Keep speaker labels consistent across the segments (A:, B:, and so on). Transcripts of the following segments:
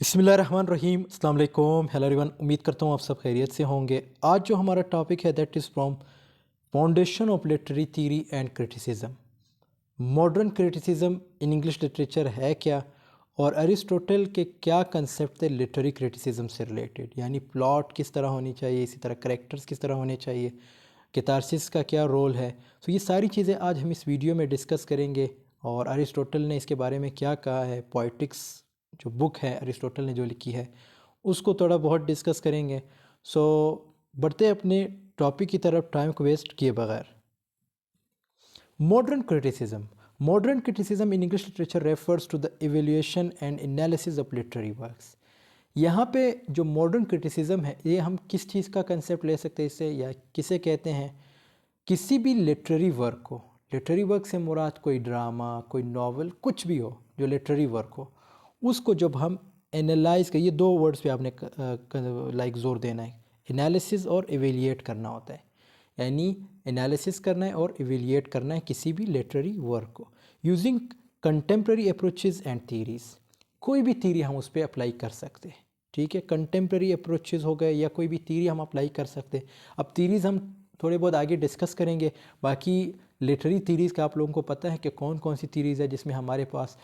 A: बिस्मिल्लाहिर्रहमानिर्रहीम अस्सलाम वालेकुम हेलो एवरीवन। उम्मीद करता हूँ आप सब खैरियत से होंगे। आज जो हमारा टॉपिक है that is from foundation of literary theory and criticism. Modern criticism in English literature है क्या, और अरिस्टोटल के क्या कंसेप्ट थे लिटरेरी क्रिटिसिज्म से रिलेटेड, यानी प्लॉट किस तरह होनी चाहिए, इसी तरह करेक्टर्स किस तरह होने चाहिए, कैथारसिस का क्या रोल है। तो ये सारी चीज़ें आज हम इस वीडियो में डिस्कस करेंगे, और अरिस्टोटल ने इसके बारे में क्या कहा है। पोइटिक्स जो बुक है अरिस्टोटल ने जो लिखी है उसको थोड़ा बहुत डिस्कस करेंगे। सो बढ़ते अपने टॉपिक की तरफ टाइम को वेस्ट किए बगैर। Modern criticism. Modern criticism in English literature refers to the evaluation and analysis of literary works. यहाँ पे जो मॉडर्न क्रिटिसिज्म है ये हम किस चीज़ का कंसेप्ट ले सकते हैं इससे, या किसे कहते हैं, किसी भी लिटरेरी वर्क को। लिटरेरी वर्क से मुराद कोई ड्रामा, कोई नावल, कुछ भी हो जो लिटरेरी वर्क हो, उसको जब हम एनालाइज कर, ये दो वर्ड्स पे आपने लाइक जोर देना है, एनालिसिस और एवेलिएट करना होता है। यानी एनालिसिस करना है और एवेलिएट करना है किसी भी लिटरेरी वर्क को using contemporary approaches and theories. कोई भी थीरी हम उस पर अप्लाई कर सकते हैं, ठीक है। कंटेम्प्रेरी अप्रोचेस हो गए या कोई भी थीरी हम अप्लाई कर सकते हैं। अब थीरीज़ हम थोड़े बहुत आगे डिस्कस करेंगे। बाकी लिटरेरी थीरीज़ का आप लोगों को पता है कि कौन कौन सी थीरीज़ है, जिसमें हमारे पास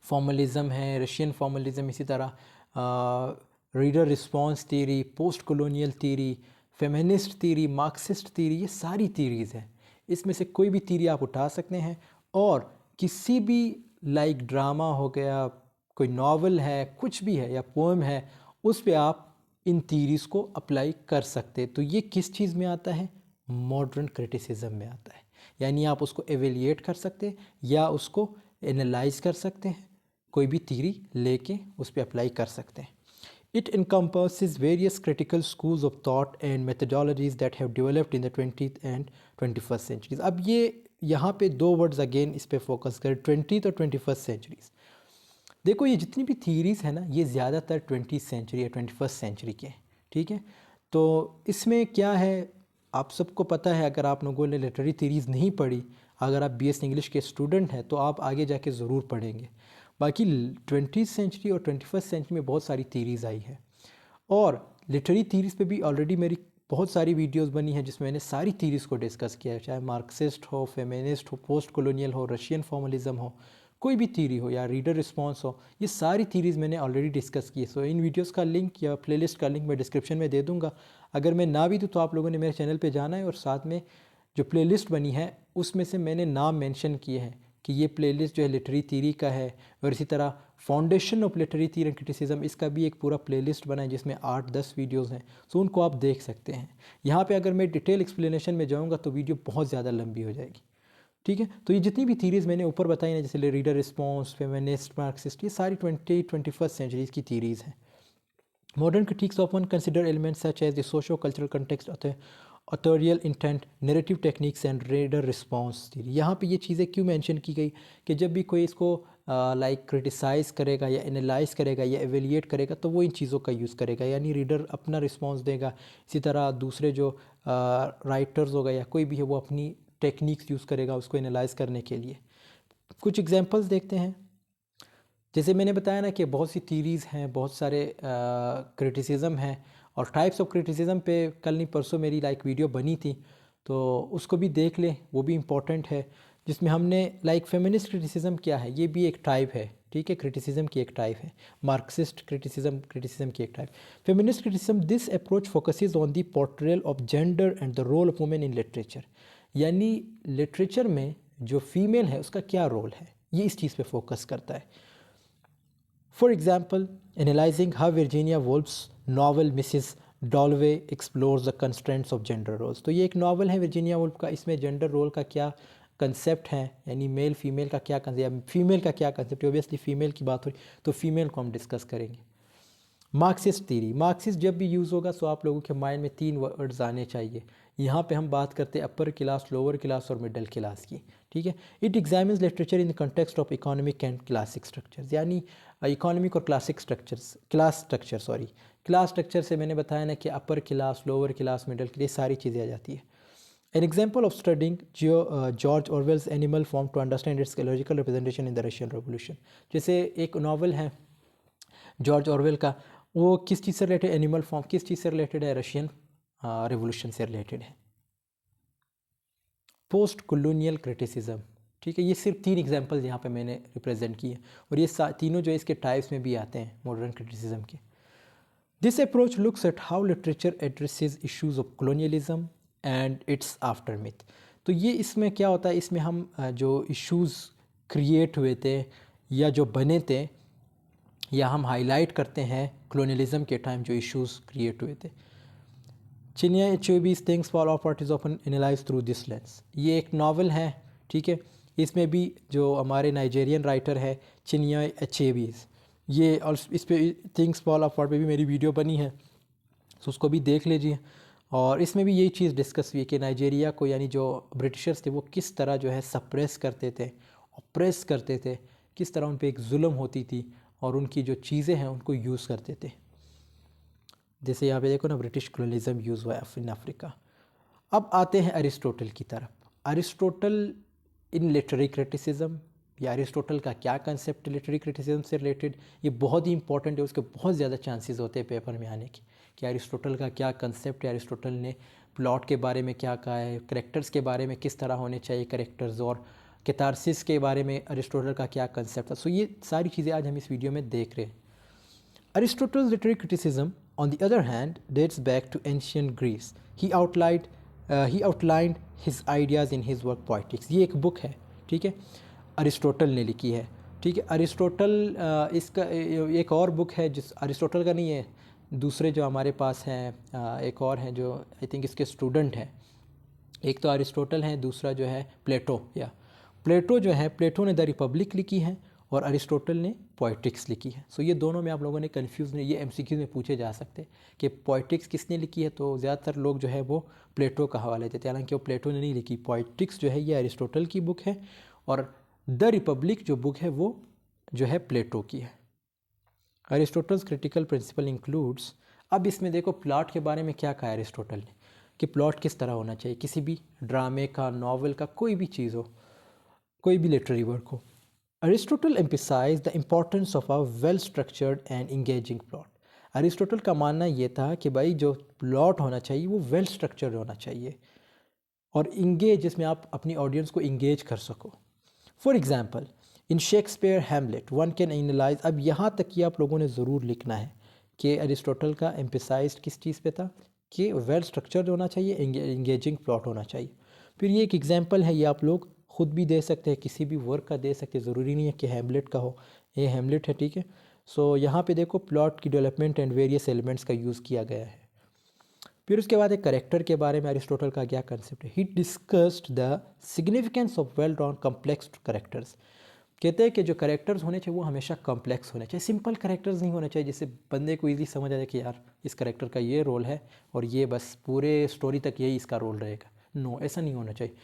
A: फॉर्मलिज़म है, रशियन फॉर्मलिज़म, इसी तरह reader response theory, post colonial theory, feminist theory, Marxist theory, ये सारी थीरीज़ हैं। इसमें से कोई भी थीरी आप उठा सकते हैं, और किसी भी लाइक ड्रामा हो गया, कोई नावल है, कुछ भी है, या पोएम है, उस पे आप इन थीरीज़ को अप्लाई कर सकते हैं। तो ये किस चीज़ में आता है? मॉडर्न क्रिटिसिज्म में आता है। यानी आप उसको एवेलिएट कर सकते हैं या उसको एनालाइज कर सकते हैं, कोई भी थीरी लेके उस पर अप्लाई कर सकते हैं। It encompasses various critical schools of thought and methodologies that have developed in the 20th and 21st centuries। अब ये यहाँ पे दो वर्ड्स अगेन इस पे फोकस करें, 20th और 21st सेंचुरीज़। देखो ये जितनी भी थीरीज़ है ना, ये ज़्यादातर 20th सेंचुरी या 21st सेंचुरी के हैं, ठीक है। तो इसमें क्या है, आप सबको पता है, अगर आप लोगों ने लिटरेरी थीरीज़ नहीं पढ़ी, अगर आप BS इंग्लिश के स्टूडेंट हैं तो आप आगे जाके ज़रूर पढ़ेंगे। बाकी 20th सेंचुरी और 21st सेंचुरी में बहुत सारी थीरीज़ आई है, और लिटरेरी थीरीज़ पे भी ऑलरेडी मेरी बहुत सारी वीडियोस बनी हैं जिसमें मैंने सारी थीरीज़ को डिस्कस किया है, चाहे मार्क्सिस्ट हो, फेमिनिस्ट हो, पोस्ट कॉलोनियल हो, रशियन फॉर्मलिज्म हो, कोई भी थीरी हो, या रीडर रिस्पॉन्स हो, ये सारी थीरीज़ मैंने ऑलरेडी डिस्कस की है। सो इन वीडियोस का लिंक या प्लेलिस्ट का लिंक मैं डिस्क्रिप्शन में दे दूँगा। अगर मैं ना भी दूँ तो आप लोगों ने मेरे चैनल पर जाना है, और साथ में जो प्लेलिस्ट बनी है उसमें से मैंने नाम मेंशन किए हैं कि ये प्लेलिस्ट जो है लिटरेरी थीरी का है। और इसी तरह foundation of literary theory and criticism, इसका भी एक पूरा प्लेलिस्ट बना है जिसमें 8-10 वीडियोस हैं। सो उनको आप देख सकते हैं। यहाँ पे अगर मैं डिटेल एक्सप्लेनेशन में जाऊँगा तो वीडियो बहुत ज़्यादा लंबी हो जाएगी, ठीक है। तो ये जितनी भी थीरीज़ मैंने ऊपर बताई ना, जैसे रीडर रिस्पॉन्स, फेमिनिस्ट, मार्क्सिस्ट, ये सारी 21st सेंचुरीज़ की थीरीज़ हैं। Modern critiques often consider elements such as the socio-cultural context, authorial intent, narrative techniques and reader response theory। यहाँ पे ये चीज़ें क्यों मेंशन की गई कि जब भी कोई इसको लाइक क्रिटिसाइज़ करेगा या एनालाइज करेगा या एवेलिएट करेगा तो वो इन चीज़ों का यूज़ करेगा, यानी रीडर अपना रिस्पॉन्स देगा, इसी तरह दूसरे जो राइटर्स होगा या कोई भी है वो अपनी टेक्निक्स यूज़ करेगा उसको एनालाइज करने के लिए। कुछ एग्जांपल्स देखते हैं। जैसे मैंने बताया ना कि बहुत सी थीरीज़ हैं, बहुत सारे क्रिटिसिज्म हैं, और टाइप्स ऑफ क्रिटिसिज्म पे कल नहीं परसों मेरी लाइक वीडियो बनी थी, तो उसको भी देख लें, वो भी इम्पोर्टेंट है। जिसमें हमने लाइक फेमिनिस्ट क्रिटिसिज्म क्या है, ये भी एक टाइप है, ठीक है, क्रिटिसिज्म की एक टाइप है। मार्क्सिस्ट क्रिटिसिज्म की एक type. Feminist criticism, this approach focuses on the portrayal of gender and the role of women in literature. यानी लिटरेचर में जो फीमेल है उसका क्या रोल है, ये इस चीज़ पे फोकस करता है। For example, analyzing how Virginia Woolf's novel Mrs. Dalloway explores the constraints of gender roles। तो ये एक नावल है वर्जीनिया वुल्फ का, इसमें जेंडर रोल का क्या कंसेप्ट है, यानी मेल फीमेल का क्या कंसेप्ट, या फीमेल का क्या कंसेप्ट है। ऑब्वियसली फीमेल की बात हो रही तो फीमेल को हम डिस्कस करेंगे। मार्क्सिस्ट थीरी, मार्क्सिस्ट जब भी यूज़ होगा तो आप लोगों के माइंड में 3 वर्ड्स आने चाहिए। यहाँ पे हम बात करते हैं अपर क्लास, लोअर क्लास और मिडिल क्लास की, ठीक है। It examines literature in the context of economic and classic structures, यानी इकोनॉमिक और क्लासिक स्ट्रक्चर्स, क्लास स्ट्रक्चर से मैंने बताया ना कि upper class, lower class, middle class, सारी चीज़ें आ जाती है। An example of studying George Orwell's Animal Farm to understand its logical representation in the Russian revolution. जैसे एक नावल है जॉर्ज ऑरवेल का, वो किस चीज़ से रिलेटेड, एनिमल फॉर्म किस चीज़ से रिलेटेड है, रशियन रिवोल्यूशन से रिलेटेड है। पोस्ट कॉलोनियल क्रिटिसिज्म, ठीक है, ये सिर्फ 3 एग्जांपल्स यहाँ पे मैंने रिप्रेजेंट किए और ये तीनों जो इसके टाइप्स में भी आते हैं मॉडर्न क्रिटिसिज्म के। This approach looks at how literature addresses issues of colonialism and it's aftermath. तो ये इसमें क्या होता है, इसमें हम जो इश्यूज क्रिएट हुए थे या जो बने थे, या हम हाईलाइट करते हैं कॉलोनियलिज्म के टाइम जो इश्यूज क्रिएट हुए थे। Chinua Achebe's things fall apart is often analyze through this lens, ये एक नावल है, ठीक है। इसमें भी जो हमारे नाइजेरियन राइटर है चिनिया अचेबीज, ये और इस पे थिंग्स फॉल अपार्ट पे भी मेरी वीडियो बनी है, तो उसको भी देख लीजिए। और इसमें भी यही चीज़ डिस्कस हुई कि नाइजेरिया को, यानी जो ब्रिटिशर्स थे, वो किस तरह जो है सप्रेस करते थे, ऑप्रेस करते थे, किस तरह उन पे एक जुल्म होती थी और उनकी जो चीज़ें हैं उनको यूज़ करते थे। जैसे यहाँ पे देखो ना, ब्रिटिश कॉलोनिज्म यूज़ हुआ इन अफ्रीका। अब आते हैं अरिस्टोटल की तरफ। अरिस्टोटल इन लिटरेरी क्रिटिसिज्म, या अरिस्टोटल का क्या कंसेप्ट लिटरेरी क्रिटिसिज्म से रिलेटेड, ये बहुत ही इंपॉर्टेंट है, उसके बहुत ज़्यादा चांसेस होते हैं पेपर में आने के, कि अरिस्टोटल का क्या कंसेप्ट है, अरिस्टोटल ने प्लॉट के बारे में क्या कहा है, करेक्टर्स के बारे में किस तरह होने चाहिए करेक्टर्स, और कैथारसिस के बारे में अरिस्टोटल का क्या कंसेप्ट था। सो ये सारी चीज़ें आज हम इस वीडियो में देख रहे हैं। Aristotle's literary criticism, on the other hand, dates back to ancient Greece. He outlined his ideas in his work Poetics. ये एक बुक है, ठीक है, अरिस्टोटल ने लिखी है, ठीक है। अरिस्टोटल इसका एक और बुक है जिस अरिस्टोटल का नहीं है, दूसरे जो हमारे पास हैं एक और हैं जो आई थिंक इसके स्टूडेंट हैं। एक तो अरिस्टोटल है, दूसरा जो है प्लेटो, या प्लेटो जो है, प्लेटो ने द रिपब्लिक लिखी है और अरिस्टोटल ने पोइटिक्स लिखी है। सो ये दोनों में आप लोगों ने कन्फ्यूज़ नहीं, ये एमसीक्यू में पूछे जा सकते हैं कि पोइटिक्स किसने लिखी है, तो ज़्यादातर लोग जो है वो प्लेटो का हवाला देते हैं, हालांकि वो प्लेटो ने नहीं लिखी। पोइटिक्स जो है ये अरिस्टोटल की बुक है और द रिपब्लिक जो बुक है वो जो है प्लेटो की है। अरिस्टोटल्स क्रिटिकल प्रिंसिपल इंक्लूड्स, अब इसमें देखो प्लॉट के बारे में क्या कहा है अरिस्टोटल ने, कि प्लॉट किस तरह होना चाहिए, किसी भी ड्रामे का, नॉवल का, कोई भी चीज़ हो, कोई भी लिटरेरी वर्क हो। Aristotle emphasize the importance of a well structured and engaging plot. Aristotle का मानना ये था कि भाई जो प्लॉट होना चाहिए वो वेल स्ट्रक्चर्ड होना चाहिए और इंगेज, जिसमें आप अपनी ऑडियंस को इंगेज कर सको। For example in Shakespeare Hamlet one can analyse, अब यहाँ तक कि आप लोगों ने ज़रूर लिखना है कि अरिस्टोटल का एम्फसाइज किस चीज़ पे था, कि वेल स्ट्रक्चर्ड होना चाहिए, इंगेजिंग प्लॉट होना चाहिए। फिर ये एक एग्जांपल है, ये आप लोग खुद भी दे सकते हैं, किसी भी वर्क का दे सकते हैं, ज़रूरी नहीं है कि हैमलेट का हो, ये हैमलेट है, ठीक है। सो यहाँ पे देखो प्लॉट की डेवलपमेंट एंड वेरियस एलिमेंट्स का यूज़ किया गया है। फिर उसके बाद एक करेक्टर के बारे में अरिस्टोटल का क्या कंसेप्ट है, ही discussed the significance of well drawn complex characters. कहते हैं कि जो करेक्टर्स होने चाहिए वो हमेशा कॉम्प्लेक्स होने चाहिए, सिंपल करेक्टर्स नहीं होने चाहिए जिससे बंदे को ईज़िली समझ आ जाए कि यार इस करेक्टर का ये रोल है और ये बस पूरे स्टोरी तक यही इसका रोल रहेगा। नो, ऐसा नहीं होना चाहिए।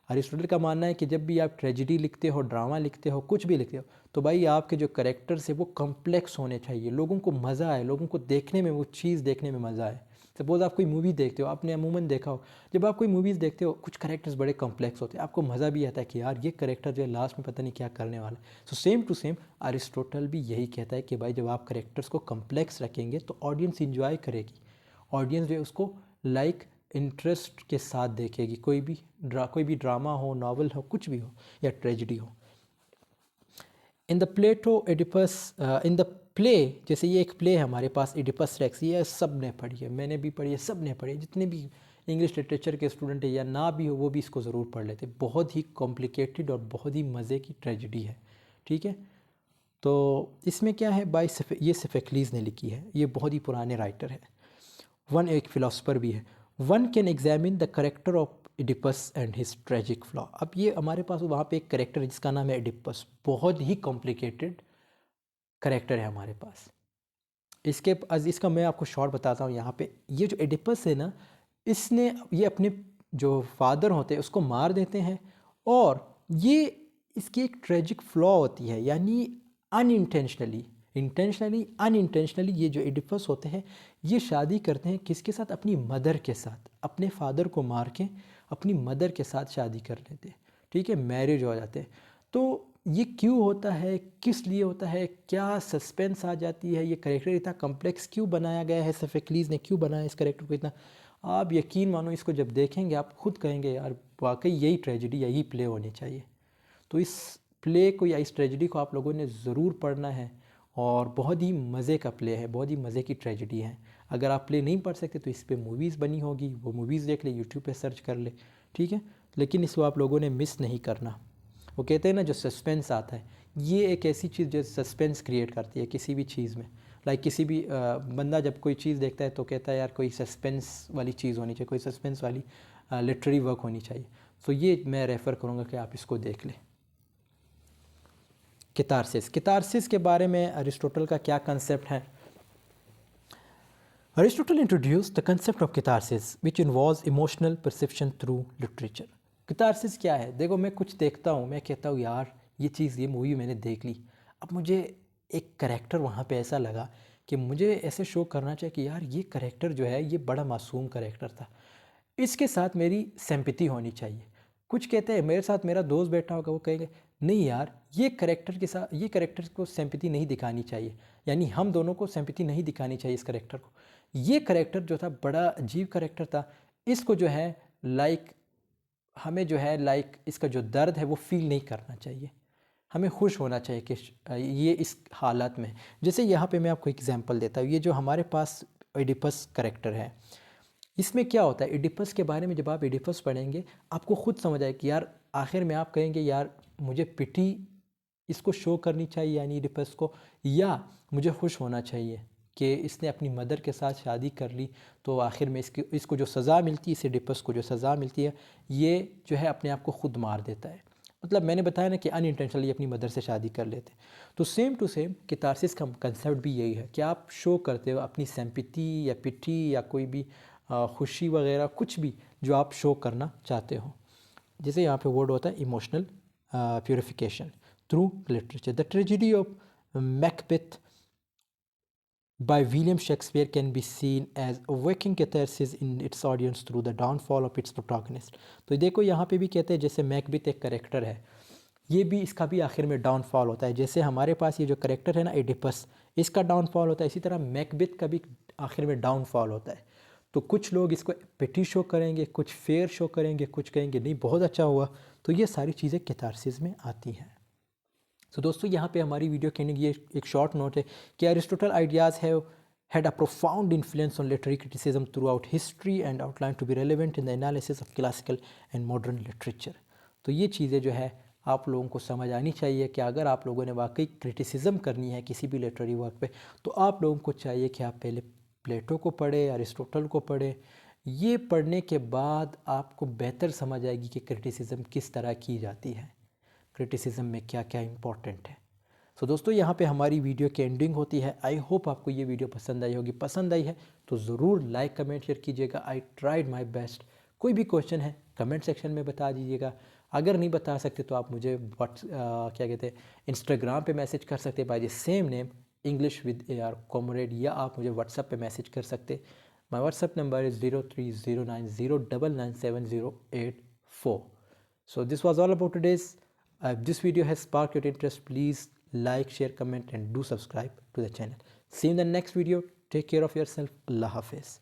A: अरिस्टोटल का मानना है कि जब भी आप ट्रेजिडी लिखते हो, ड्रामा लिखते हो, कुछ भी लिखते हो, तो भाई आपके जो करेक्टर्स है वो कॉम्प्लेक्स होने चाहिए, लोगों को मज़ा आए, लोगों को देखने में, वो चीज़ देखने में मज़ा आए। सपोज़ आप कोई मूवी देखते हो, आपने अमूमन देखा हो, जब आप कोई मूवीज़ देखते हो कुछ करेक्टर्स बड़े कॉम्प्लेक्स होते हैं, आपको मज़ा भी आता है कि यार ये करेक्टर जो है लास्ट में पता नहीं क्या करने वाला है। So same to same Aristotle भी यही कहता है कि भाई जब आप करेक्टर्स को कॉम्प्लेक्स रखेंगे तो ऑडियंस इंजॉय करेगी, ऑडियंस जो है उसको लाइक इंटरेस्ट के साथ देखेगी, कोई भी ड्रामा हो, नावल हो, कुछ भी हो, या ट्रेजिडी हो। In the Plato Oedipus, in the play, जैसे ये एक प्ले है हमारे पास एडिपस रेक्स, ये सब ने पढ़ी है, मैंने भी पढ़ी है, सब ने पढ़ी है, जितने भी इंग्लिश लिटरेचर के स्टूडेंट है या ना भी हो वो भी इसको ज़रूर पढ़ लेते। बहुत ही कॉम्प्लिकेटेड और बहुत ही मज़े की ट्रेजिडी है, ठीक है। तो इसमें क्या है, ये सोफोक्लीज ने लिखी है, ये बहुत ही पुराने राइटर है, वन एक फ़िलासफ़र भी है। One can examine the character of Oedipus and his tragic flaw. अब ये हमारे पास वहाँ पे एक करेक्टर है जिसका नाम है एडिपस, बहुत ही कॉम्प्लिकेटेड करेक्टर है हमारे पास। इसका मैं आपको शॉर्ट बताता हूँ यहाँ पे। ये जो एडिपस है ना, इसने ये अपने जो फादर होते हैं उसको मार देते हैं और ये इसकी एक ट्रेजिक फ्लॉ होती है, यानी अनइंटेंशनली ये जो एडिपस होते हैं ये शादी करते हैं किसके साथ, अपनी मदर के साथ, अपने फादर को मार के अपनी मदर के साथ शादी कर लेते हैं, ठीक है, मैरिज हो जाते हैं। तो ये क्यों होता है, किस लिए होता है, क्या सस्पेंस आ जाती है, ये करेक्टर इतना कम्प्लेक्स क्यों बनाया गया है, सोफोक्लीज ने क्यों बनाया इस करेक्टर को इतना, आप यकीन मानो इसको जब देखेंगे आप खुद कहेंगे यार वाकई यही ट्रेजिडी, यही प्ले होनी चाहिए। तो इस प्ले को या इस ट्रेजिडी को आप लोगों ने ज़रूर पढ़ना है, और बहुत ही मज़े का प्ले है, बहुत ही मज़े की ट्रेजिडी है। अगर आप प्ले नहीं पढ़ सकते तो इस पर मूवीज़ बनी होगी, वो मूवीज़ देख ले, यूट्यूब पे सर्च कर ले, ठीक है। लेकिन इसको आप लोगों ने मिस नहीं करना। वो कहते हैं ना जो सस्पेंस आता है, ये एक ऐसी चीज़ जो सस्पेंस क्रिएट करती है किसी भी चीज़ में। लाइक किसी भी बंदा जब कोई चीज़ देखता है तो कहता है यार कोई सस्पेंस वाली चीज़ होनी चाहिए, कोई सस्पेंस वाली लिटरेरी वर्क होनी चाहिए। सो ये मैं रेफ़र करूँगा कि आप इसको देख लें। कैथारसिस, कैथारसिस के बारे में अरिस्टोटल का क्या कंसेप्ट है। Aristotle introduced the concept of catharsis, which involves emotional perception through literature. Catharsis क्या है? देखो मैं कुछ देखता हूँ, मैं कहता हूँ यार ये चीज़, ये मूवी मैंने देख ली, अब मुझे एक करेक्टर वहाँ पे ऐसा लगा कि मुझे ऐसे शो करना चाहिए कि यार ये करेक्टर जो है ये बड़ा मासूम करेक्टर था, इसके साथ मेरी सिंपैथी होनी चाहिए। कुछ कहते हैं मेरे साथ मेरा दोस्त बैठा होगा, वो कहेंगे नहीं यार ये करेक्टर के साथ, ये करेक्टर को सिंपैथी नहीं दिखानी चाहिए, यानी हम दोनों को सिंपैथी नहीं दिखानी चाहिए इस करेक्टर को। ये करेक्टर जो था बड़ा अजीब करेक्टर था, इसको जो है लाइक हमें जो है लाइक इसका जो दर्द है वो फील नहीं करना चाहिए, हमें खुश होना चाहिए कि ये इस हालत में। जैसे यहाँ पे मैं आपको एग्जांपल देता हूँ, ये जो हमारे पास एडिपस करेक्टर है, इसमें क्या होता है एडिपस के बारे में जब आप एडिपस पढ़ेंगे आपको खुद समझ आए कि यार आखिर में आप कहेंगे यार मुझे पिटी इसको शो करनी चाहिए यानी एडिपस को, या मुझे खुश होना चाहिए कि इसने अपनी मदर के साथ शादी कर ली, तो आखिर में इसको जो सज़ा मिलती है, इस एडिपस को जो सज़ा मिलती है, ये जो है अपने आप को ख़ुद मार देता है। मतलब मैंने बताया ना कि अनइंटेंशनली अपनी मदर से शादी कर लेते। तो सेम टू सेम कैथारसिस का कंसेप्ट भी यही है कि आप शो करते हो अपनी सिंपैथी या पिटी या कोई भी खुशी वगैरह कुछ भी जो आप शो करना चाहते हो। जैसे यहाँ पे वर्ड होता है emotional purification through literature. The tragedy of Macbeth by William Shakespeare can be seen as awakening catharsis in its audience through the downfall of its protagonist। तो देखो यहाँ पे भी कहते हैं जैसे मैकबेथ एक करेक्टर है, ये भी इसका भी आखिर में डाउनफॉल होता है। जैसे हमारे पास ये जो करेक्टर है ना एडिपस, इसका डाउनफॉल होता है, इसी तरह मैकबेथ का भी आखिर में डाउनफॉल होता है। तो कुछ लोग इसको पिटी शो करेंगे, कुछ फेयर शो करेंगे, कुछ कहेंगे नहीं बहुत अच्छा हुआ। तो ये सारी चीज़ें कैथारसिस में आती हैं। तो दोस्तों यहाँ पे हमारी वीडियो के ये एक शॉर्ट नोट है कि Aristotle ideas had a profound influence on literary criticism throughout history and outlined to be relevant in the analysis of classical and modern literature। तो ये चीज़ें जो है आप लोगों को समझ आनी चाहिए कि अगर आप लोगों ने वाकई क्रिटिसिज्म करनी है किसी भी लिटरेरी वर्क पे, तो आप लोगों को चाहिए कि आप पहले प्लेटो को पढ़े, अरिस्टोटल को पढ़े। ये पढ़ने के बाद आपको बेहतर समझ आएगी कि क्रिटिसिज्म किस तरह की जाती है, क्रिटिसिज्म में क्या क्या इंपॉर्टेंट है। तो दोस्तों यहाँ पे हमारी वीडियो की एंडिंग होती है। आई होप आपको ये वीडियो पसंद आई होगी। पसंद आई है तो ज़रूर लाइक कमेंट शेयर कीजिएगा। I tried my best. कोई भी क्वेश्चन है कमेंट सेक्शन में बता दीजिएगा। अगर नहीं बता सकते तो आप मुझे क्या कहते हैं इंस्टाग्राम पे मैसेज कर सकते by the same name English with AR comrade, या आप मुझे व्हाट्सएप पे मैसेज कर सकते। My WhatsApp number is 0309097088 4। So this was all about today's. If this video has sparked your interest, please like, share, comment and do subscribe to the channel. See you in the next video. Take care of yourself. Allah Hafiz.